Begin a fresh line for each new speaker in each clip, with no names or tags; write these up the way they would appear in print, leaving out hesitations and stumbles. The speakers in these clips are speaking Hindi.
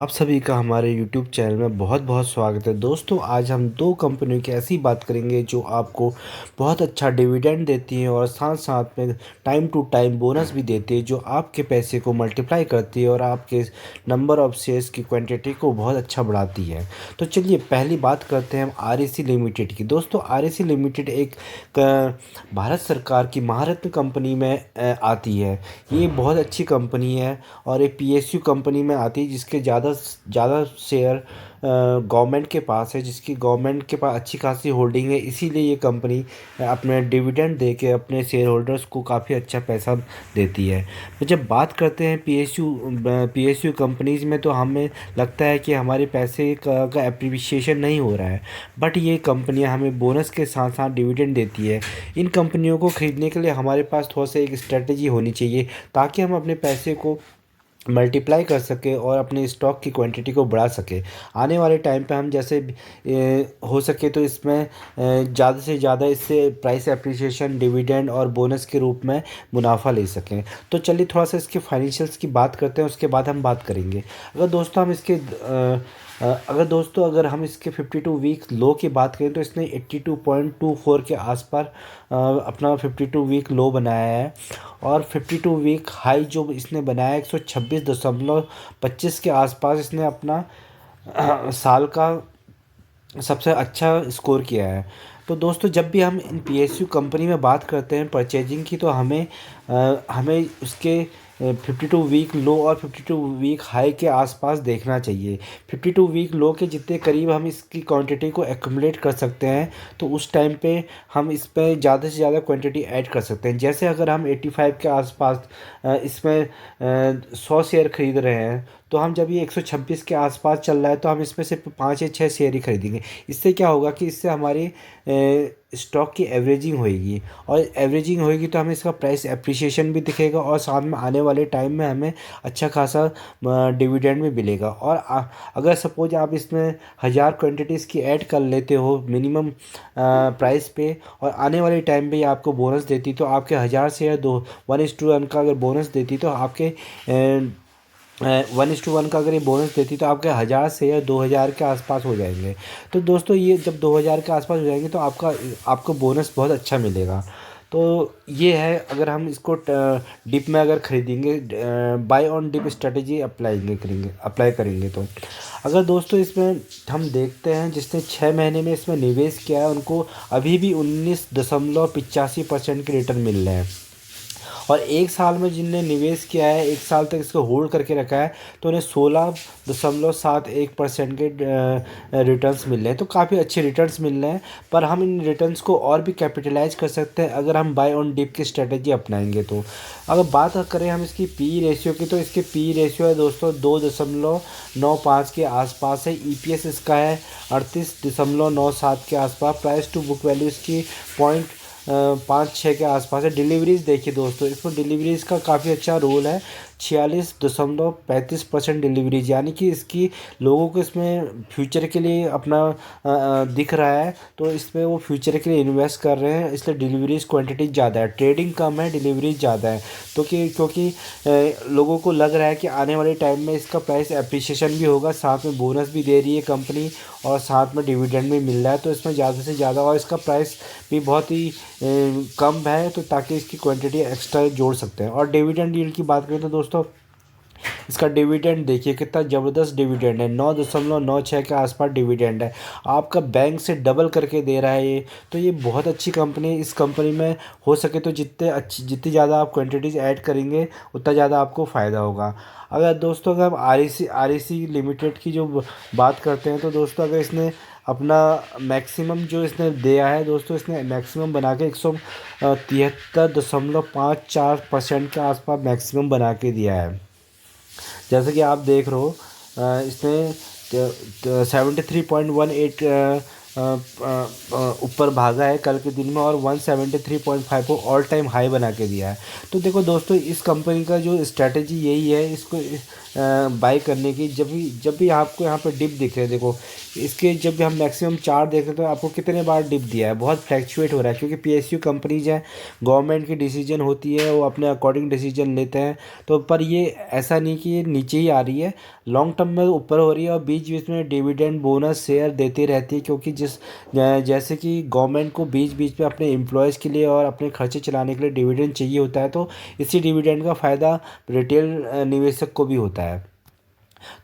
आप सभी का हमारे YouTube चैनल में बहुत बहुत स्वागत है। दोस्तों, आज हम दो कंपनियों की ऐसी बात करेंगे जो आपको बहुत अच्छा डिविडेंड देती हैं और साथ साथ में टाइम टू टाइम बोनस भी देती है, जो आपके पैसे को मल्टीप्लाई करती है और आपके नंबर ऑफ शेयर्स की क्वांटिटी को बहुत अच्छा बढ़ाती है। तो चलिए पहली बात करते हैं हम REC लिमिटेड की। दोस्तों, REC लिमिटेड एक भारत सरकार की महारत्न कंपनी में आती है। ये बहुत अच्छी कंपनी है और एक PSU कंपनी में आती है, जिसके ज़्यादा शेयर गवर्नमेंट के पास है, जिसकी गवर्नमेंट के पास अच्छी खासी होल्डिंग है। इसीलिए ये कंपनी अपने डिविडेंड दे के अपने शेयर होल्डर्स को काफ़ी अच्छा पैसा देती है। तो जब बात करते हैं PSU कंपनीज़ में, तो हमें लगता है कि हमारे पैसे का एप्रिसिएशन नहीं हो रहा है, बट ये कंपनियां हमें बोनस के साथ साथ डिविडेंड देती है। इन कंपनियों को ख़रीदने के लिए हमारे पास थोड़ा सा एक स्ट्रेटजी होनी चाहिए, ताकि हम अपने पैसे को मल्टीप्लाई कर सके और अपने स्टॉक की क्वांटिटी को बढ़ा सके। आने वाले टाइम पे हम जैसे हो सके तो इसमें ज़्यादा से ज़्यादा इससे प्राइस एप्रिसिएशन, डिविडेंड और बोनस के रूप में मुनाफा ले सकें। तो चलिए थोड़ा सा इसके फाइनेंशियल्स की बात करते हैं, उसके बाद हम बात करेंगे। अगर हम इसके 52 वीक लो की बात करें, तो इसने 82.24 के आसपास अपना 52 वीक लो बनाया है। और 52 वीक हाई जो इसने बनाया 126.25 के आसपास इसने अपना साल का सबसे अच्छा स्कोर किया है। तो दोस्तों, जब भी हम इन PSU कंपनी में बात करते हैं परचेजिंग की, तो हमें उसके 52 वीक लो और 52 वीक हाई के आसपास देखना चाहिए। 52 वीक लो के जितने करीब हम इसकी क्वांटिटी को एक्यूमुलेट कर सकते हैं, तो उस टाइम पे हम इस पर ज़्यादा से ज़्यादा क्वांटिटी ऐड कर सकते हैं। जैसे अगर हम 85 के आसपास इसमें 100 शेयर खरीद रहे हैं, तो हम जब ये 126 के आसपास चल रहा है, तो हम इसमें सिर्फ 5 या 6 शेयर ही खरीदेंगे। इससे क्या होगा कि इससे हमारी स्टॉक की एवरेजिंग होएगी, और एवरेजिंग होएगी तो हमें इसका प्राइस एप्रिसिएशन भी दिखेगा और साथ में आने वाले टाइम में हमें अच्छा खासा डिविडेंड भी मिलेगा। और अगर सपोज आप इसमें 1000 क्वांटिटीज़ की ऐड कर लेते हो मिनिमम प्राइस पे, और आने वाले टाइम पे ये आपको बोनस देती, तो आपके 1000 शेयर 1:1 का अगर बोनस देती, तो आपके 1:1 का अगर ये बोनस देती, तो आपके 1000 शेयर 2000 के आसपास हो जाएंगे। तो दोस्तों, ये जब 2000 के आसपास हो जाएंगे, तो आपको बोनस बहुत अच्छा मिलेगा। तो ये है, अगर हम इसको डिप में अगर खरीदेंगे, buy on dip strategy apply करेंगे तो अगर दोस्तों इसमें हम देखते हैं, जिसने 6 महीने में इसमें निवेश किया है, उनको अभी भी 19.85% के रिटर्न मिल रहे हैं। और एक साल में जिनने निवेश किया है, एक साल तक इसको होल्ड करके रखा है, तो उन्हें 16.71% के रिटर्न्स मिल रहे हैं। तो काफ़ी अच्छे रिटर्न्स मिल रहे हैं, पर हम इन रिटर्न्स को और भी कैपिटलाइज कर सकते हैं अगर हम बाय ऑन डिप की स्ट्रेटजी अपनाएंगे। तो अगर बात करें हम इसकी PE रेशियो की, तो इसके PE रेशियो है दोस्तों 2.95 के आसपास है। EPS इसका है 38.97 के आसपास। प्राइस टू बुक वैल्यू इसकी 5.6 के आसपास है। डिलीवरीज देखिए दोस्तों, इसमें डिलीवरीज का काफ़ी अच्छा रोल है। 46.35% डिलीवरीज, यानी कि इसकी लोगों को इसमें फ्यूचर के लिए अपना दिख रहा है, तो इसमें वो फ्यूचर के लिए इन्वेस्ट कर रहे हैं, इसलिए डिलीवरीज क्वांटिटी ज़्यादा है। ट्रेडिंग कम है, डिलीवरीज ज़्यादा है। तो क्योंकि लोगों को लग रहा है कि आने वाले टाइम में इसका प्राइस एप्रिसिएशन भी होगा, साथ में बोनस भी दे रही है कंपनी और साथ में डिविडेंड भी मिल रहा है, तो इसमें ज़्यादा से ज़्यादा, और इसका प्राइस भी बहुत ही कम है, तो ताकि इसकी क्वांटिटी एक्स्ट्रा जोड़ सकते हैं। और डिविडेंड यील्ड की बात करें, तो दोस्तों इसका डिविडेंड देखिए कितना ज़बरदस्त डिविडेंड है। 9.96 के आसपास डिविडेंड है, आपका बैंक से डबल करके दे रहा है ये। तो ये बहुत अच्छी कंपनी है। इस कंपनी में हो सके तो जितनी ज़्यादा आप क्वांटिटीज़ ऐड करेंगे, उतना ज़्यादा आपको फ़ायदा होगा। अगर दोस्तों, अगर हम REC लिमिटेड की जो बात करते हैं, तो दोस्तों अगर इसने अपना मैक्सिमम जो इसने दिया है दोस्तों, इसने मैक्सिमम बना के 173.54% के आसपास मैक्सिमम बना के दिया है। जैसे कि आप देख रहे हो, इसने 73.18 ऊपर भागा है कल के दिन में और 173.5 को ऑल टाइम हाई बना के दिया है। तो देखो दोस्तों, इस कंपनी का जो स्ट्रैटेजी यही है इसको बाई करने की। जब भी आपको यहाँ पर डिप दिख रहे हैं, देखो इसके जब भी हम मैक्सिमम चार्ट देख रहे हैं तो आपको कितने बार डिप दिया है, बहुत फ्लैक्चुएट हो रहा है, क्योंकि पीएसयू कंपनीज हैं, गवर्नमेंट की डिसीजन होती है, वो अपने अकॉर्डिंग डिसीजन लेते हैं। तो पर ये ऐसा नहीं कि ये नीचे ही आ रही है, लॉन्ग टर्म में ऊपर हो रही है और बीच बीच में डिविडेंड बोनस शेयर देती रहती है, क्योंकि जैसे कि गवर्नमेंट को बीच बीच में अपने एम्प्लॉयज़ के लिए और अपने खर्चे चलाने के लिए डिविडेंड चाहिए होता है, तो इसी डिविडेंड का फ़ायदा रिटेल निवेशक को भी होता है।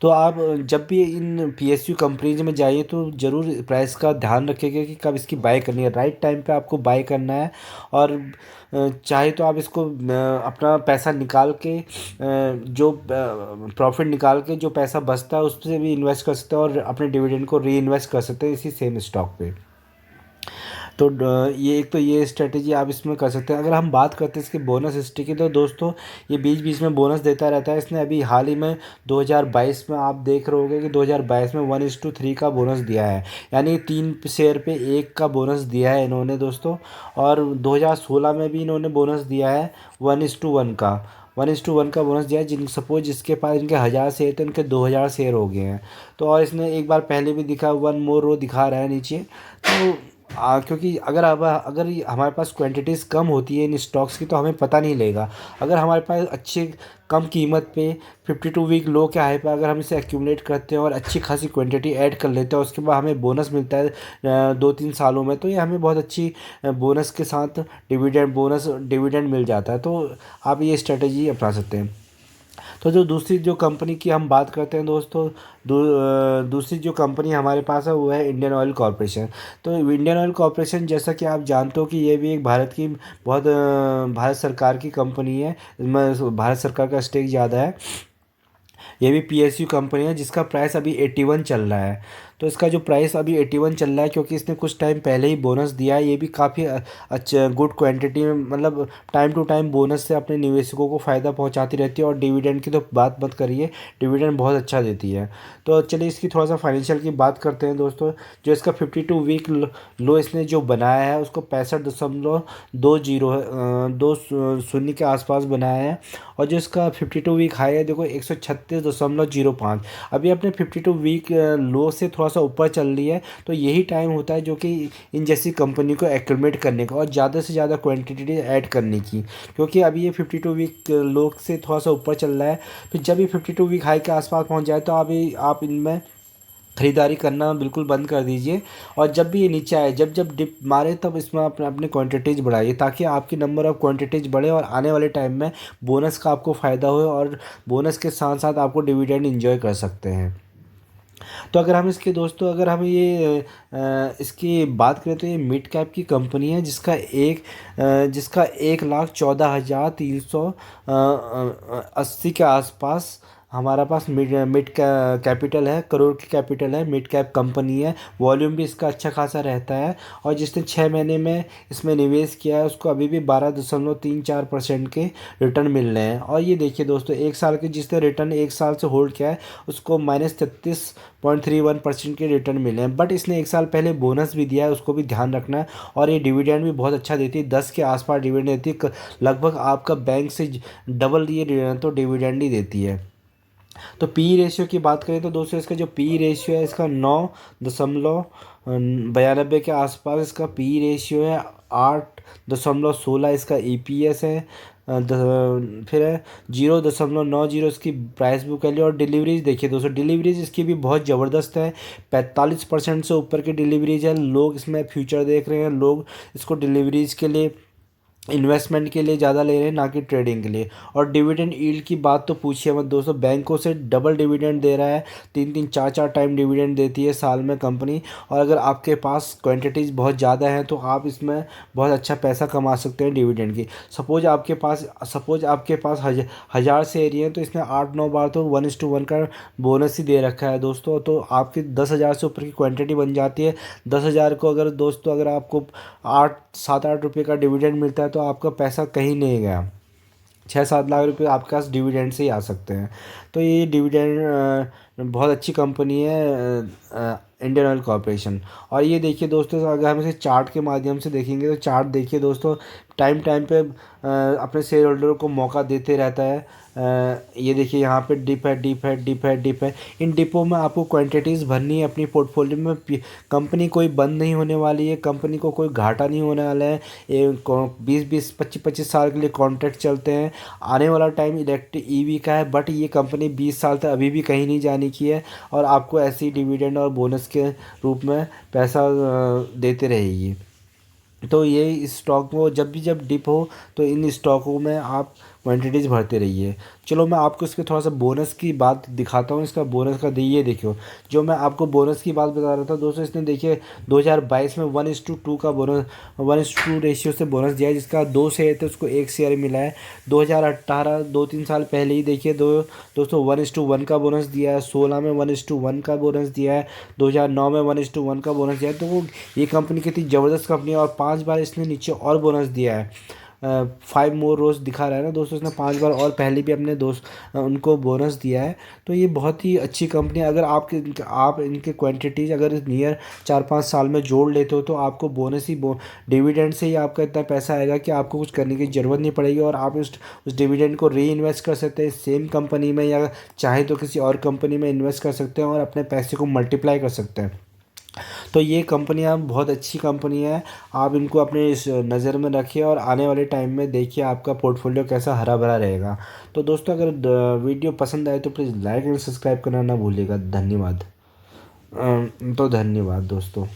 तो आप जब भी इन पीएसयू कंपनीज में जाइए तो ज़रूर प्राइस का ध्यान रखिएगा कि कब इसकी बाय करनी है, राइट टाइम पे आपको बाय करना है। और चाहे तो आप इसको अपना पैसा निकाल के जो प्रॉफिट निकाल के जो पैसा बचता है उससे भी इन्वेस्ट कर सकते हैं और अपने डिविडेंड को री इन्वेस्ट कर सकते हैं इसी सेम स्टॉक पे। तो ये एक तो ये स्ट्रेटेजी आप इसमें कर सकते हैं। अगर हम बात करते हैं इसके बोनस हिस्ट्री की, तो दोस्तों ये बीच बीच में बोनस देता रहता है। इसने अभी हाल ही में 2022 में आप देख रहे होंगे कि 2022 में 1:3 का बोनस दिया है, यानी 3 शेयर पे 1 का बोनस दिया है इन्होंने दोस्तों। और 2016 में भी इन्होंने बोनस दिया है 1:1 का, 1:1 का बोनस दिया है। सपोज जिसके पास इनके 1000 शेयर थे उनके 2000 शेयर हो गए हैं। तो और इसने एक बार पहले भी दिखा, वन मोर रो दिखा रहा है नीचे। तो क्योंकि अगर हमारे पास क्वांटिटीज़ कम होती है इन स्टॉक्स की तो हमें पता नहीं लगेगा। अगर हमारे पास अच्छे कम कीमत पे 52 वीक लो के हाई पे अगर हम इसे एक्यूमुलेट करते हैं और अच्छी खासी क्वांटिटी ऐड कर लेते हैं, उसके बाद हमें बोनस मिलता है 2-3 सालों में, तो ये हमें बहुत अच्छी बोनस के साथ डिविडेंड मिल जाता है। तो आप ये स्ट्रेटजी अपना सकते हैं। तो जो दूसरी जो कंपनी की हम बात करते हैं दोस्तों, दूसरी जो कंपनी हमारे पास है वो है इंडियन ऑयल कॉरपोरेशन। तो इंडियन ऑयल कॉरपोरेशन, जैसा कि आप जानते हो कि ये भी एक भारत सरकार की कंपनी है, इसमें भारत सरकार का स्टेक ज़्यादा है। ये भी पीएसयू कंपनी है जिसका प्राइस अभी 81 चल रहा है। तो इसका जो प्राइस अभी 81 चल रहा है क्योंकि इसने कुछ टाइम पहले ही बोनस दिया है। ये भी काफ़ी अच्छा गुड क्वांटिटी में, मतलब टाइम टू टाइम बोनस से अपने निवेशकों को फ़ायदा पहुंचाती रहती है। और डिविडेंड की तो बात मत करिए, डिविडेंड बहुत अच्छा देती है। तो चलिए इसकी थोड़ा सा फाइनेंशियल की बात करते हैं दोस्तों। जो इसका 52 वीक लो इसने जो बनाया है उसको 65.20 दो शून्य के आसपास बनाया है। और जो इसका 52 वीक हाई है देखो 136.05। अभी अपने 52 वीक लो से थोड़ा सा ऊपर चल रही है। तो यही टाइम होता है जो कि इन जैसी कंपनी को एक्यूमुलेट करने का और ज़्यादा से ज़्यादा क्वांटिटी ऐड करने की, क्योंकि अभी ये 52 वीक लो से थोड़ा सा ऊपर चल रहा है। फिर जब ये 52 वीक हाई के आसपास पहुंच जाए तो अभी आप इनमें खरीदारी करना बिल्कुल बंद कर दीजिए। और जब भी ये नीचे आए, जब जब डिप मारे तब इसमें अपने अपने क्वांटिटीज़ बढ़ाइए, ताकि आपकी नंबर ऑफ़ क्वांटिटीज़ बढ़े और आने वाले टाइम में बोनस का आपको फ़ायदा हो और बोनस के साथ साथ आपको डिविडेंड एंजॉय कर सकते हैं। तो अगर हम इसके दोस्तों अगर हम ये इसकी बात करें तो ये मिड कैप की कंपनी है जिसका 1,14,380 के आसपास हमारा पास मिड कैपिटल है, करोड़ की कैपिटल है, मिड कैप कंपनी है। वॉल्यूम भी इसका अच्छा खासा रहता है। और जिसने 6 महीने में इसमें निवेश किया है उसको अभी भी 12.34% के रिटर्न मिल रहे हैं। और ये देखिए दोस्तों, एक साल के जिसने रिटर्न एक साल से होल्ड किया है उसको -33.31% के रिटर्न मिले हैं। बट इसने एक साल पहले बोनस भी दिया है, उसको भी ध्यान रखना है। और ये डिविडेंड भी बहुत अच्छा देती है, 10 के आसपास डिविडेंड देती है, लगभग आपका बैंक से डबल ये तो डिविडेंड ही देती है। तो पी रेशियो की बात करें तो दोस्तों इसका जो पी रेशियो है इसका 9.92 के आसपास इसका पी रेशियो है। 8.16 इसका ईपीएस है। फिर है 0.90 इसकी प्राइस बुक वैल्यू। और डिलीवरीज देखिए दोस्तों, डिलीवरीज इसकी भी बहुत ज़बरदस्त है, 45% से ऊपर की डिलीवरीज है। लोग इसमें फ्यूचर देख रहे हैं, लोग इसको डिलीवरीज के लिए इन्वेस्टमेंट के लिए ज़्यादा ले रहे हैं, ना कि ट्रेडिंग के लिए। और डिविडेंड यील्ड की बात तो पूछिए मत दोस्तों, बैंकों से डबल डिविडेंड दे रहा है, 3-3 4-4 टाइम डिविडेंड देती है साल में कंपनी। और अगर आपके पास क्वांटिटीज़ बहुत ज़्यादा हैं तो आप इसमें बहुत अच्छा पैसा कमा सकते हैं डिविडेंड की। सपोज आपके पास 1000 शेयर हैं तो इसने 8-9 बार तो 1:1 का बोनस ही दे रखा है दोस्तों। तो आपकी 10,000 से ऊपर की क्वांटिटी बन जाती है। 10,000 को अगर दोस्तों अगर आपको 8-7-8 रुपये का डिविडेंड मिलता है तो आपका पैसा कहीं नहीं गया, 6-7 लाख रुपए आपके पास डिविडेंड से ही आ सकते हैं। तो ये डिविडेंड बहुत अच्छी कंपनी है। Indian oil corporation. और ये देखिए दोस्तों, अगर हम इसे चार्ट के माध्यम से देखेंगे तो चार्ट देखिए दोस्तों, टाइम टाइम पे अपने शेयर होल्डरों को मौका देते रहता है। ये देखिए यहाँ पे डिप है, डिप है, डिप है, डिप है। इन डिपों में आपको क्वांटिटीज़ भरनी है अपनी पोर्टफोलियो में। कंपनी कोई बंद नहीं होने वाली है, कंपनी को कोई घाटा नहीं होने वाला है। ये 20-20 25-25 साल के लिए कॉन्ट्रैक्ट चलते हैं। आने वाला टाइम इलेक्ट्रिक ईवी का है, बट ये कंपनी 20 साल तक अभी भी कहीं नहीं जाने की है, और आपको ऐसी डिविडेंड और बोनस के रूप में पैसा देते रहेगी। तो ये इस स्टॉक में जब डिप हो तो इन स्टॉकों में आप क्वांटिटीज़ भरते रहिए। चलो मैं आपको इसके थोड़ा सा बोनस की बात दिखाता हूँ। इसका बोनस का ये देखियो, जो मैं आपको बोनस की बात बता रहा था दोस्तों, इसने देखिए 2022 में 1:2 का बोनस, 1:2 रेशियो से बोनस दिया है, जिसका 2 शेयर थे उसको 1 शेयर मिला है। 2018 2-3 साल पहले ही देखिए दोस्तों 1:1 का बोनस दिया है। 16 में 1:1 का बोनस दिया है। 2009 में 1:1 का बोनस दिया है। तो वो ये कंपनी कितनी ज़बरदस्त कंपनी है, और 5 बार इसने नीचे और बोनस दिया है। 5 मोर रोज दिखा रहा है ना दोस्तों, इसने 5 बार और पहले भी अपने दोस्त उनको बोनस दिया है। तो ये बहुत ही अच्छी कंपनी है। अगर आप इनके क्वांटिटीज अगर नियर 4-5 साल में जोड़ लेते हो तो आपको बोनस ही डिविडेंड से ही आपका इतना पैसा आएगा कि आपको कुछ करने की ज़रूरत नहीं पड़ेगी, और आप उस डिविडेंड को री इन्वेस्ट कर सकते हैं सेम कंपनी में, या चाहे तो किसी और कंपनी में इन्वेस्ट कर सकते हैं और अपने पैसे को मल्टीप्लाई कर सकते हैं। तो ये कंपनियाँ बहुत अच्छी कंपनी है। आप इनको अपने इस नज़र में रखिए, और आने वाले टाइम में देखिए आपका पोर्टफोलियो कैसा हरा भरा रहेगा। तो दोस्तों, अगर वीडियो पसंद आए तो प्लीज़ लाइक एंड सब्सक्राइब करना ना भूलिएगा। धन्यवाद। तो धन्यवाद दोस्तों।